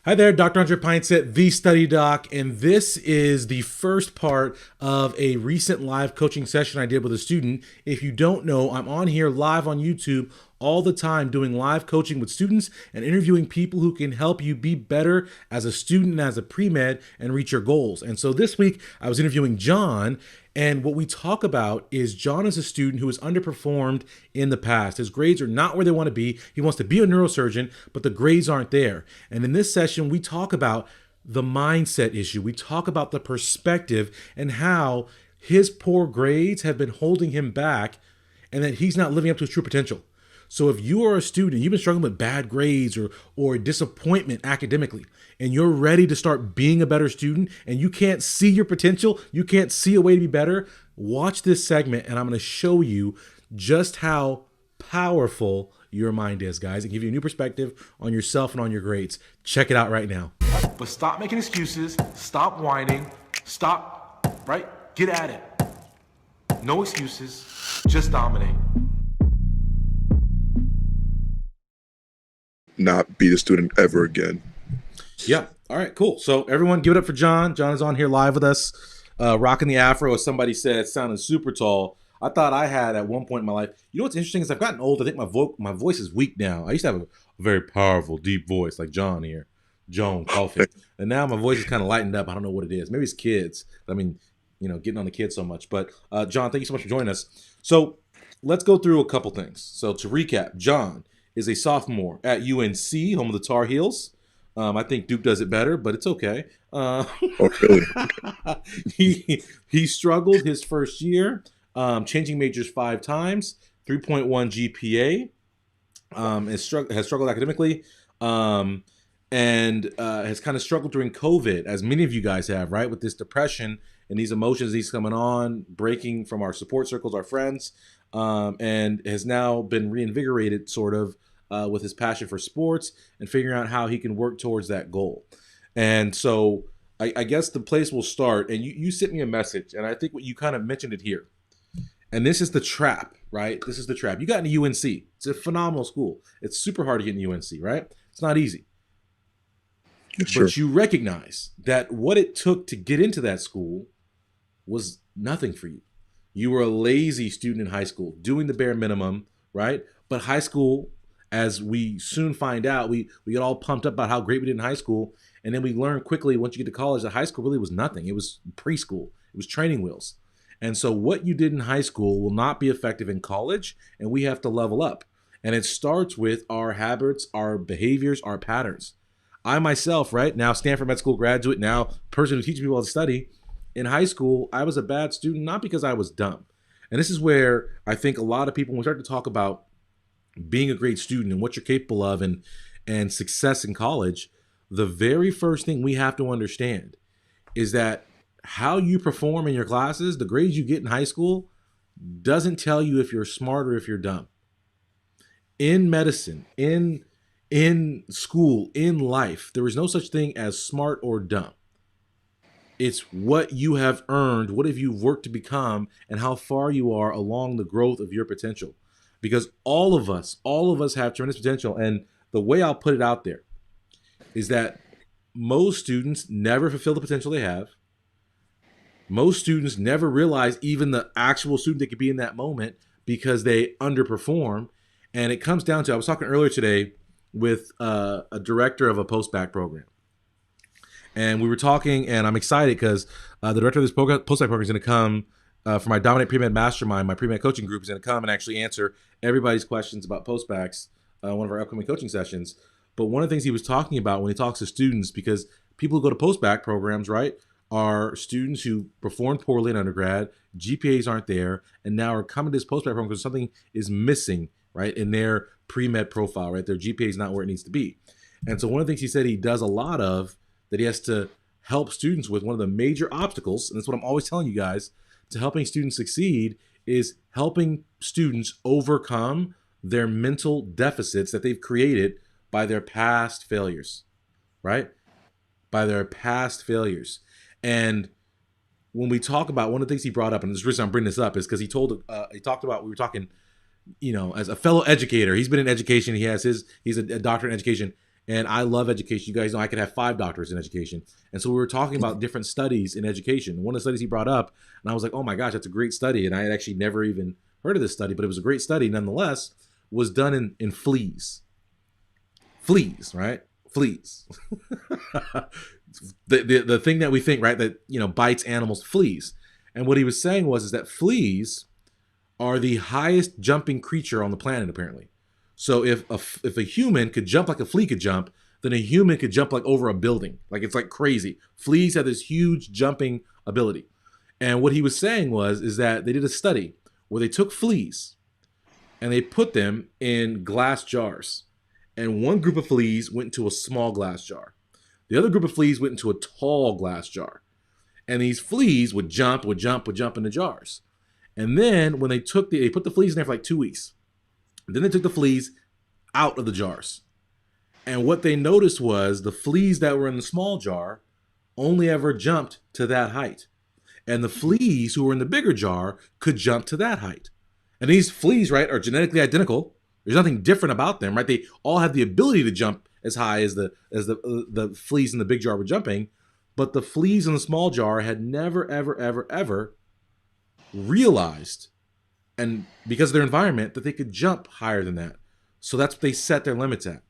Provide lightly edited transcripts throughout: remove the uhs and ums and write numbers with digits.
Hi there, Dr. Andre Pinesett, the study doc, and this is the first part of a recent live coaching session I did with a student. If you don't know, I'm on here live on YouTube all the time doing live coaching with students and interviewing people who can help you be better as a student and as a pre-med and reach your goals. And so this week I was interviewing John, and what we talk about is John is a student who has underperformed in the past. His grades are not where they want to be. He wants to be a neurosurgeon, but the grades aren't there. And in this session, we talk about the mindset issue. We talk about the perspective and how his poor grades have been holding him back and that he's not living up to his true potential. So if you are a student, you've been struggling with bad grades or disappointment academically, and you're ready to start being a better student and you can't see your potential, you can't see a way to be better, watch this segment and I'm going to show you just how powerful your mind is, guys, and give you a new perspective on yourself and on your grades. Check it out right now. But stop making excuses, stop whining, stop, right? Get at it. No excuses, just dominate. Not be a student ever again. Yeah. All right, cool. So everyone give it up for John. John is on here live with us, rocking the afro, as somebody said, sounding super tall. I thought I had at one point in my life. You know what's interesting is I've gotten old. I think my voice is weak now. I used to have a very powerful, deep voice like John here, Joan Coffee. And now my voice is kind of lightened up. I don't know what it is. Maybe it's kids. I mean, getting on the kids so much. But John, thank you so much for joining us. So let's go through a couple things. So to recap, John is a sophomore at UNC, home of the Tar Heels. I think Duke does it better, but it's okay. Oh, really? He struggled his first year, changing majors 5 times, 3.1 GPA, has struggled academically, and has kind of struggled during COVID, as many of you guys have, right? With this depression and these emotions he's coming on, breaking from our support circles, our friends, and has now been reinvigorated sort of with his passion for sports and figuring out how he can work towards that goal. And so I guess the place will start, and you sent me a message, and I think what you kind of mentioned it here. And this is the trap, right? This is the trap. You got into UNC. It's a phenomenal school. It's super hard to get into UNC, right? It's not easy. Sure. But you recognize that what it took to get into that school was nothing for you. You were a lazy student in high school, doing the bare minimum, right? But high school, as we soon find out, we get all pumped up about how great we did in high school. And then we learn quickly once you get to college that high school really was nothing. It was preschool. It was training wheels. And so what you did in high school will not be effective in college, and we have to level up. And it starts with our habits, our behaviors, our patterns. I myself, right, now Stanford Medical School graduate, now person who teaches people how to study. In high school, I was a bad student, not because I was dumb. And this is where I think a lot of people, when we start to talk about being a great student and what you're capable of and success in college, the very first thing we have to understand is that how you perform in your classes, the grades you get in high school, doesn't tell you if you're smart or if you're dumb. In medicine, in school, in life, there is no such thing as smart or dumb. It's what you have earned, what have you worked to become, and how far you are along the growth of your potential. Because all of us have tremendous potential. And the way I'll put it out there is that most students never fulfill the potential they have. Most students never realize even the actual student they could be in that moment because they underperform. And it comes down to, I was talking earlier today with a director of a post-bac program. And we were talking, and I'm excited because the director of this post-bac program is going to come for my Dominate Premed Mastermind. My Premed coaching group is going to come and actually answer everybody's questions about post-bacs, one of our upcoming coaching sessions. But one of the things he was talking about when he talks to students, because people who go to post-bac programs, right, are students who performed poorly in undergrad, GPAs aren't there, and now are coming to this post-bac program because something is missing, right, in their pre-med profile, right? Their GPA is not where it needs to be. And so one of the things he said he does a lot of, that he has to help students with, one of the major obstacles, and that's what I'm always telling you guys, to helping students succeed, is helping students overcome their mental deficits that they've created by their past failures, right? By their past failures. And when we talk about, one of the things he brought up, and the reason I'm bringing this up is because he talked about, we were talking, as a fellow educator, he's been in education, he's a doctorate in education, And I love education. You guys know I could have 5 doctors in education. And so we were talking about different studies in education. One of the studies he brought up, and I was like, oh my gosh, that's a great study. And I had actually never even heard of this study, but it was a great study nonetheless, was done in fleas. Fleas, right? Fleas. the thing that we think, right, that, you know, bites animals, fleas. And what he was saying is that fleas are the highest jumping creature on the planet, apparently. So if a human could jump like a flea could jump, then a human could jump like over a building. Like, it's like crazy. Fleas have this huge jumping ability. And what he was saying is that they did a study where they took fleas and they put them in glass jars. And one group of fleas went into a small glass jar. The other group of fleas went into a tall glass jar. And these fleas would jump in the jars. And then when they put the fleas in there for like 2 weeks. Then they took the fleas out of the jars. And what they noticed was the fleas that were in the small jar only ever jumped to that height. And the fleas who were in the bigger jar could jump to that height. And these fleas, right, are genetically identical. There's nothing different about them, right? They all have the ability to jump as high as the fleas in the big jar were jumping. But the fleas in the small jar had never, ever realized, and because of their environment, that they could jump higher than that. So that's what they set their limits at.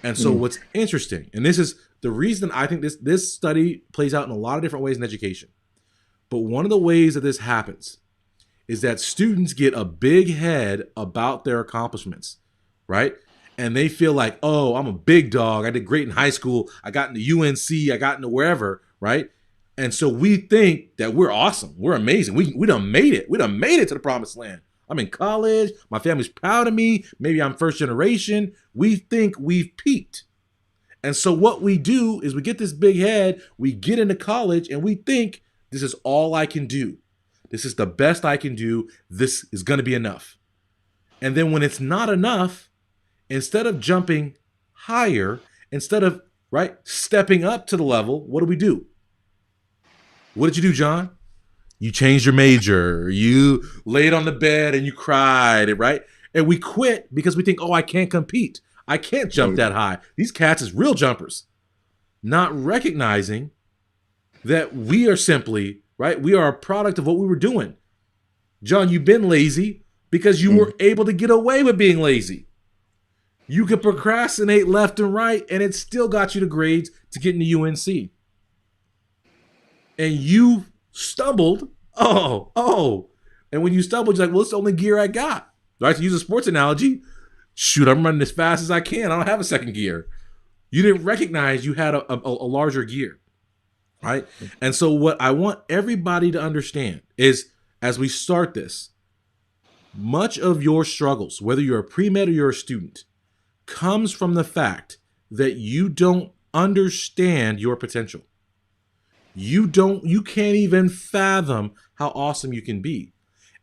And so what's interesting, and this is the reason I think this study plays out in a lot of different ways in education. But one of the ways that this happens is that students get a big head about their accomplishments, right? And they feel like, oh, I'm a big dog. I did great in high school. I got into UNC. I got into wherever, right? And so we think that we're awesome. We're amazing. We done made it. We done made it to the promised land. I'm in college. My family's proud of me. Maybe I'm first generation. We think we've peaked. And so what we do is we get this big head, we get into college, and we think this is all I can do. This is the best I can do. This is going to be enough. And then when it's not enough, instead of jumping higher, instead of, right, stepping up to the level, what do? What did you do, John? You changed your major. You laid on the bed and you cried, right? And we quit because we think, oh, I can't compete. I can't jump that high. These cats is real jumpers. Not recognizing that we are simply, right? We are a product of what we were doing. John, you've been lazy because you were able to get away with being lazy. You could procrastinate left and right, and it still got you the grades to get into UNC. And you stumbled. Oh. And when you stumbled, you're like, well, it's the only gear I got. Right? To use a sports analogy, shoot, I'm running as fast as I can. I don't have a second gear. You didn't recognize you had a larger gear. Right? And so what I want everybody to understand is, as we start this, much of your struggles, whether you're a pre-med or you're a student, comes from the fact that you don't understand your potential. You can't even fathom how awesome you can be.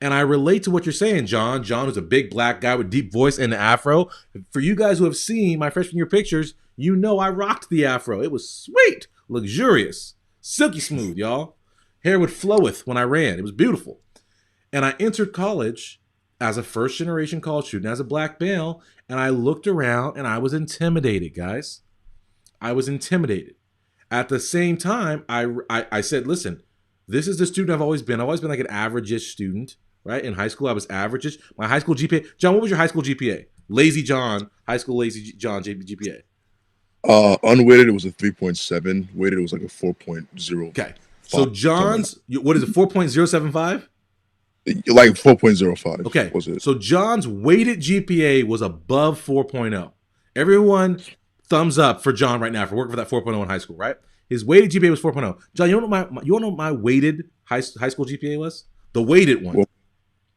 And I relate to what you're saying, John. John is a big black guy with deep voice and an afro. For you guys who have seen my freshman year pictures, you know I rocked the afro. It was sweet, luxurious, silky smooth, y'all. Hair would floweth when I ran. It was beautiful. And I entered college as a first generation college student, as a black male, and I looked around and I was intimidated, guys. I was intimidated. At the same time, I said, listen, this is the student I've always been. I've always been like an average-ish student, right? In high school, I was average-ish. My high school GPA, John, what was your high school GPA? Lazy John, high school lazy John GPA. Unweighted, it was a 3.7. Weighted, it was like a 4.0. Okay. So John's, what is it, 4.075? Like 4.05. Okay. Was it? So John's weighted GPA was above 4.0. Everyone, thumbs up for John right now for working for that 4.0 in high school, right? His weighted GPA was 4.0. John, you want to know my weighted high school GPA was? The weighted one.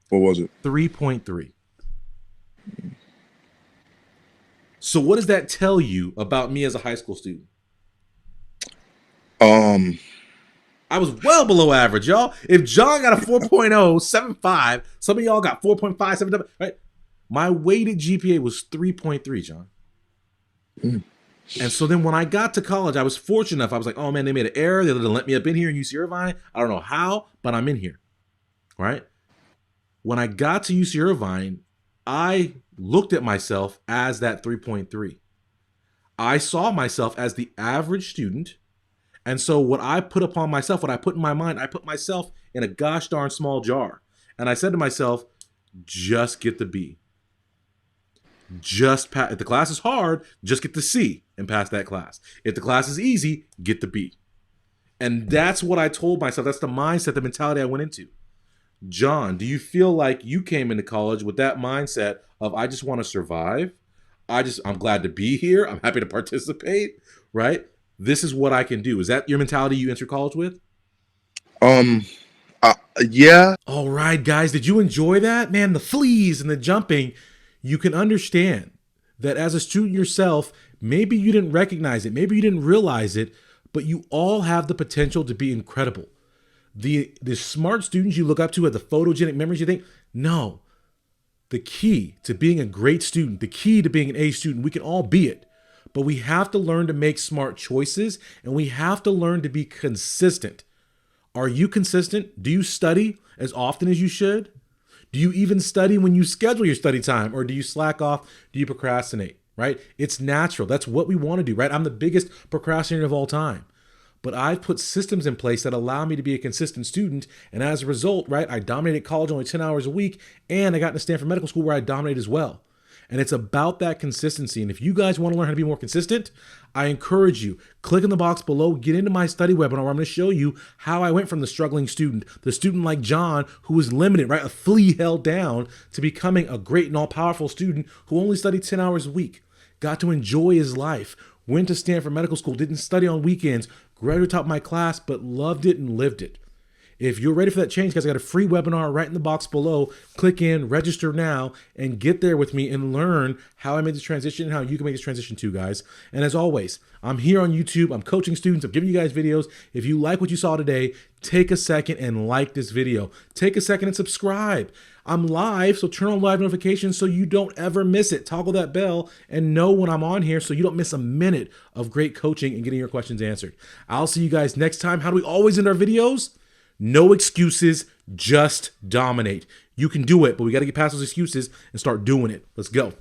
What was it? 3.3. So what does that tell you about me as a high school student? I was well below average, y'all. If John got a 4.075, some of y'all got 4.577, right? My weighted GPA was 3.3, John. And so then when I got to college, I was fortunate enough. I was like, oh man, they made an error. They didn't let me up in here in UC Irvine. I don't know how, but I'm in here, right? When I got to UC Irvine, I looked at myself as that 3.3. I saw myself as the average student. And so what I put upon myself, what I put in my mind, I put myself in a gosh darn small jar. And I said to myself, just get the B. Just pass. If the class is hard, just get the C and pass that class. If the class is easy, get the B. And that's what I told myself. That's the mindset, the mentality I went into. John, do you feel like you came into college with that mindset of I just want to survive? I'm glad to be here. I'm happy to participate, right? This is what I can do. Is that your mentality you entered college with? Yeah. All right, guys, did you enjoy that? Man, the fleas and the jumping, you can understand that as a student yourself, maybe you didn't recognize it, maybe you didn't realize it, but you all have the potential to be incredible. The smart students you look up to at the photogenic memories, you think, no. The key to being a great student, the key to being an A student, we can all be it. But we have to learn to make smart choices, and we have to learn to be consistent. Are you consistent? Do you study as often as you should? Do you even study when you schedule your study time, or do you slack off? Do you procrastinate, right? It's natural. That's what we want to do, right? I'm the biggest procrastinator of all time. But I've put systems in place that allow me to be a consistent student. And as a result, right, I dominated college only 10 hours a week, and I got into Stanford Medical School where I dominated as well. And it's about that consistency. And if you guys want to learn how to be more consistent, I encourage you, click in the box below, get into my study webinar where I'm going to show you how I went from the struggling student, the student like John, who was limited, right, a flea held down, to becoming a great and all-powerful student who only studied 10 hours a week, got to enjoy his life, went to Stanford Medical School, didn't study on weekends, graduated top of my class, but loved it and lived it. If you're ready for that change, guys, I got a free webinar right in the box below. Click in, register now, and get there with me and learn how I made this transition and how you can make this transition too, guys. And as always, I'm here on YouTube. I'm coaching students. I'm giving you guys videos. If you like what you saw today, take a second and like this video. Take a second and subscribe. I'm live, so turn on live notifications so you don't ever miss it. Toggle that bell and know when I'm on here so you don't miss a minute of great coaching and getting your questions answered. I'll see you guys next time. How do we always end our videos? No excuses, just dominate. You can do it, but we got to get past those excuses and start doing it. Let's go.